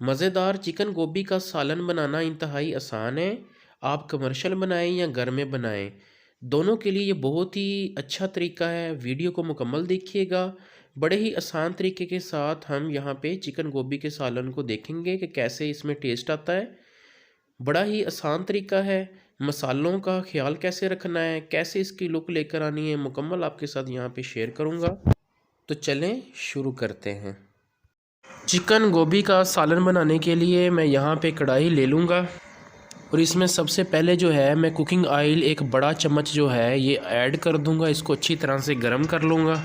मज़ेदार चिकन गोभी का सालन बनाना इंतहाई आसान है। आप कमर्शियल बनाएं या घर में बनाएं, दोनों के लिए ये बहुत ही अच्छा तरीका है। वीडियो को मुकम्मल देखिएगा। बड़े ही आसान तरीके के साथ हम यहाँ पे चिकन गोभी के सालन को देखेंगे कि कैसे इसमें टेस्ट आता है। बड़ा ही आसान तरीका है। मसालों का ख्याल कैसे रखना है, कैसे इसकी लुक लेकर आनी है, मुकम्मल आपके साथ यहाँ पे शेयर करूँगा। तो चलें शुरू करते हैं। चिकन गोभी का सालन बनाने के लिए मैं यहाँ पे कढ़ाई ले लूँगा और इसमें सबसे पहले जो है मैं कुकिंग ऑयल एक बड़ा चम्मच जो है ये ऐड कर दूँगा। इसको अच्छी तरह से गर्म कर लूँगा।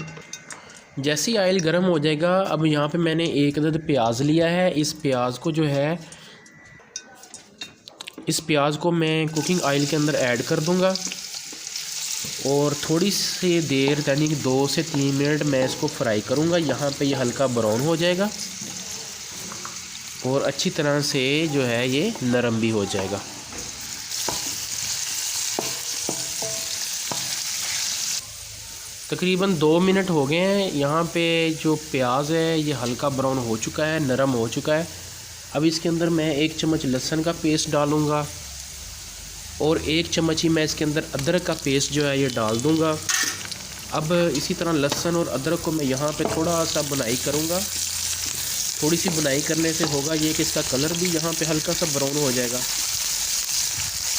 जैसे ही ऑयल गर्म हो जाएगा, अब यहाँ पे मैंने एक अदद प्याज लिया है। इस प्याज को मैं कुकिंग ऑयल के अंदर ऐड कर दूँगा और थोड़ी सी देर यानी कि 2 से 3 मिनट मैं इसको फ्राई करूँगा। यहाँ पे ये हल्का ब्राउन हो जाएगा और अच्छी तरह से जो है ये नरम भी हो जाएगा। तकरीबन 2 मिनट हो गए हैं। यहाँ पे जो प्याज है ये हल्का ब्राउन हो चुका है, नरम हो चुका है। अब इसके अंदर मैं 1 चम्मच लहसुन का पेस्ट डालूँगा और 1 चम्मच ही मैं इसके अंदर अदरक का पेस्ट जो है ये डाल दूँगा। अब इसी तरह लहसुन और अदरक को मैं यहाँ पे थोड़ा सा बुनाई करूँगा। थोड़ी सी बुनाई करने से होगा ये कि इसका कलर भी यहाँ पे हल्का सा ब्राउन हो जाएगा।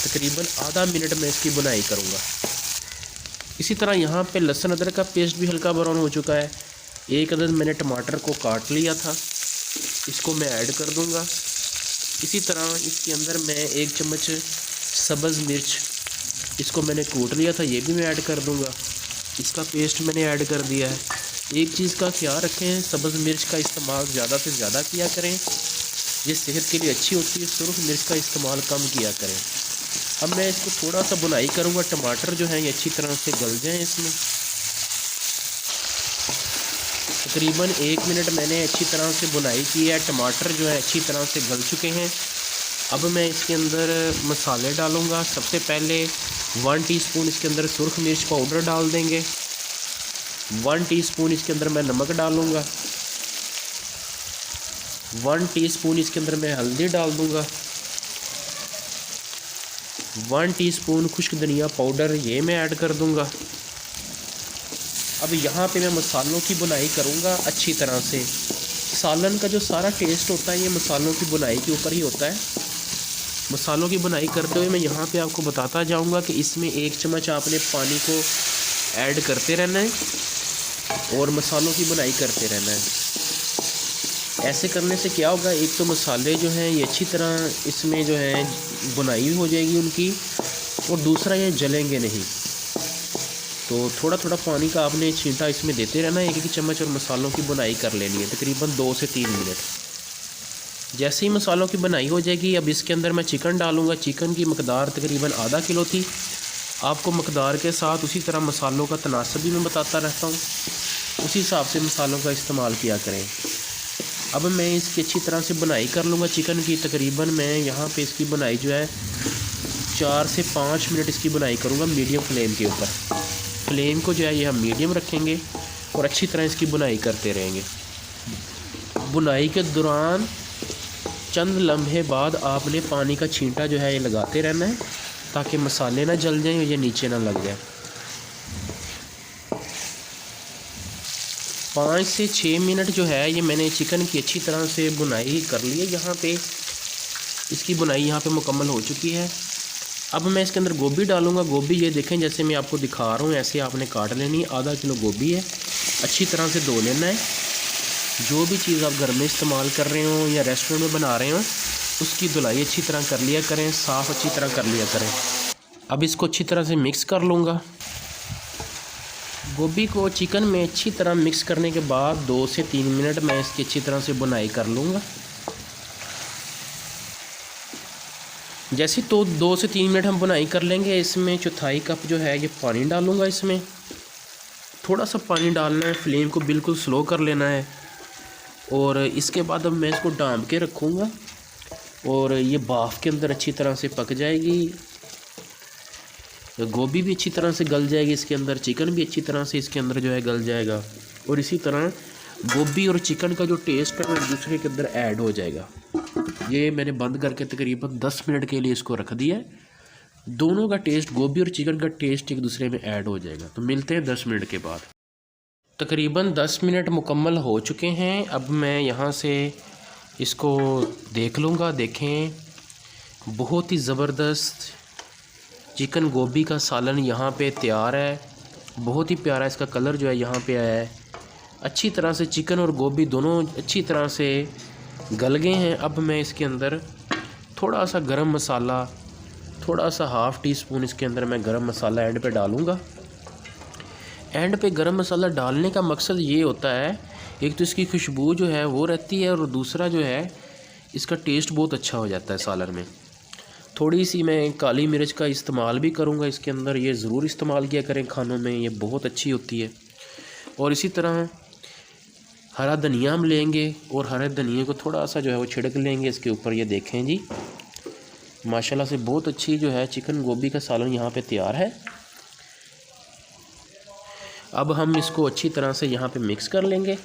तकरीबन आधा मिनट में इसकी बुनाई करूँगा। इसी तरह यहाँ पे लहसुन अदरक का पेस्ट भी हल्का ब्राउन हो चुका है। एक अदद मैंने टमाटर को काट लिया था, इसको मैं ऐड कर दूँगा। इसी तरह इसके अंदर मैं 1 चम्मच सब्ज़ मिर्च, इसको मैंने कूट लिया था, ये भी मैं ऐड कर दूँगा। इसका पेस्ट मैंने ऐड कर दिया है। एक चीज़ का ख्याल रखें, सब्ज़ मिर्च का इस्तेमाल ज़्यादा से ज़्यादा किया करें, ये सेहत के लिए अच्छी होती है। सुरख मिर्च का इस्तेमाल कम किया करें। अब मैं इसको थोड़ा सा बुनाई करूँगा। टमाटर जो है ये अच्छी तरह से गल जाएँ इसमें। तकरीबन 1 मिनट मैंने अच्छी तरह से बुनाई की है। टमाटर जो है अच्छी तरह से गल चुके हैं। अब मैं इसके अंदर मसाले डालूँगा। सबसे पहले 1 टीस्पून इसके अंदर सुरख मिर्च पाउडर डाल देंगे। 1 टीस्पून इसके अंदर मैं नमक डालूँगा। 1 टीस्पून इसके अंदर मैं हल्दी डाल दूँगा। 1 टीस्पून खुश्क धनिया पाउडर ये मैं ऐड कर दूँगा। अब यहाँ पे मैं मसालों की बुनाई करूँगा अच्छी तरह से। सालन का जो सारा टेस्ट होता है ये मसालों की बुनाई के ऊपर ही होता है। मसालों की बुनाई करते हुए मैं यहाँ पे आपको बताता जाऊँगा कि इसमें 1 चम्मच आपने पानी को ऐड करते रहना है और मसालों की बुनाई करते रहना है। ऐसे करने से क्या होगा, एक तो मसाले जो हैं ये अच्छी तरह इसमें जो है बुनाई हो जाएगी उनकी, और दूसरा ये जलेंगे नहीं। तो थोड़ा थोड़ा पानी का आपने छींटा इसमें देते रहना है, 1-1 चम्मच, और मसालों की बुनाई कर लेनी है तकरीबन 2 से 3 मिनट। जैसे ही मसालों की बुनाई हो जाएगी, अब इसके अंदर मैं चिकन डालूँगा। चिकन की मकदार तकरीबन आधा किलो थी। आपको मकदार के साथ उसी तरह मसालों का तनासब भी मैं बताता रहता हूँ, उसी हिसाब से मसालों का इस्तेमाल किया करें। अब मैं इसकी अच्छी तरह से बुनाई कर लूँगा चिकन की। तकरीबन मैं यहाँ पे इसकी बुनाई जो है 4 से 5 मिनट इसकी बुनाई करूँगा मीडियम फ्लेम के ऊपर। फ्लेम को जो है ये हम मीडियम रखेंगे और अच्छी तरह इसकी बुनाई करते रहेंगे। बुनाई के दौरान चंद लम्हे बाद आपने पानी का छींटा जो है ये लगाते रहना है ताकि मसाले ना जल जाएं और ये नीचे ना लग जाए। 5 से 6 मिनट जो है ये मैंने चिकन की अच्छी तरह से बुनाई कर ली है। यहाँ पे इसकी बुनाई यहाँ पे मुकम्मल हो चुकी है। अब मैं इसके अंदर गोभी डालूँगा। गोभी ये देखें जैसे मैं आपको दिखा रहा हूँ ऐसे आपने काट लेनी है। आधा किलो गोभी है, अच्छी तरह से धो लेना है। जो भी चीज़ आप घर में इस्तेमाल कर रहे हो या रेस्टोरेंट में बना रहे हो उसकी धुलाई अच्छी तरह कर लिया करें, साफ़ अच्छी तरह कर लिया करें। अब इसको अच्छी तरह से मिक्स कर लूँगा। गोभी को चिकन में अच्छी तरह मिक्स करने के बाद 2 से 3 मिनट मैं इसकी अच्छी तरह से बुनाई कर लूँगा। जैसे तो 2 से 3 मिनट हम बुनाई कर लेंगे, इसमें 1/4 कप जो है ये पानी डालूँगा। इसमें थोड़ा सा पानी डालना है, फ्लेम को बिल्कुल स्लो कर लेना है और इसके बाद अब मैं इसको ढाँप के रखूँगा और ये भाफ़ के अंदर अच्छी तरह से पक जाएगी। गोभी भी अच्छी तरह से गल जाएगी इसके अंदर, चिकन भी अच्छी तरह से इसके अंदर जो है गल जाएगा और इसी तरह गोभी और चिकन का जो टेस्ट है वो एक दूसरे के अंदर ऐड हो जाएगा। ये मैंने बंद करके तकरीबन 10 मिनट के लिए इसको रख दिया है। दोनों का टेस्ट, गोभी और चिकन का टेस्ट एक दूसरे में ऐड हो जाएगा। तो मिलते हैं 10 मिनट के बाद। तकरीबन 10 मिनट मुकम्मल हो चुके हैं। अब मैं यहाँ से इसको देख लूँगा। देखें, बहुत ही ज़बरदस्त चिकन गोभी का सालन यहाँ पे तैयार है। बहुत ही प्यारा इसका कलर जो है यहाँ पे आया है। अच्छी तरह से चिकन और गोभी दोनों अच्छी तरह से गल गए हैं। अब मैं इसके अंदर थोड़ा सा गरम मसाला, थोड़ा सा हाफ़ टी स्पून इसके अंदर मैं गरम मसाला एंड पे डालूँगा। एंड पे गरम मसाला डालने का मकसद ये होता है, एक तो इसकी खुशबू जो है वो रहती है, और दूसरा जो है इसका टेस्ट बहुत अच्छा हो जाता है सालन में। थोड़ी सी मैं काली मिर्च का इस्तेमाल भी करूँगा इसके अंदर। ये ज़रूर इस्तेमाल किया करें खानों में, ये बहुत अच्छी होती है। और इसी तरह हरा धनिया हम लेंगे और हरे धनिए को थोड़ा सा जो है वो छिड़क लेंगे इसके ऊपर। ये देखें जी, माशाल्लाह से बहुत अच्छी जो है चिकन गोभी का सालन यहाँ पे तैयार है। अब हम इसको अच्छी तरह से यहाँ पे मिक्स कर लेंगे।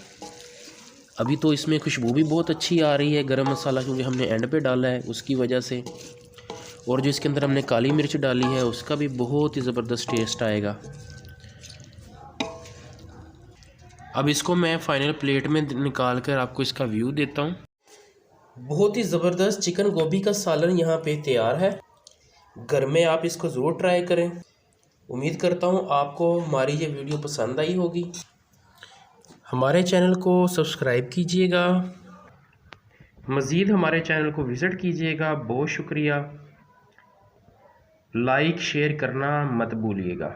अभी तो इसमें खुशबू भी बहुत अच्छी आ रही है, गरम मसाला क्योंकि हमने एंड पे डाला है उसकी वजह से। और जो इसके अंदर हमने काली मिर्च डाली है उसका भी बहुत ही ज़बरदस्त टेस्ट आएगा। अब इसको मैं फ़ाइनल प्लेट में निकाल कर आपको इसका व्यू देता हूँ। बहुत ही ज़बरदस्त चिकन गोभी का सालन यहाँ पे तैयार है। घर में आप इसको ज़रूर ट्राई करें। उम्मीद करता हूँ आपको हमारी ये वीडियो पसंद आई होगी। हमारे चैनल को सब्सक्राइब कीजिएगा, मज़ीद हमारे चैनल को विज़िट कीजिएगा। बहुत शुक्रिया। लाइक शेयर करना मत भूलिएगा।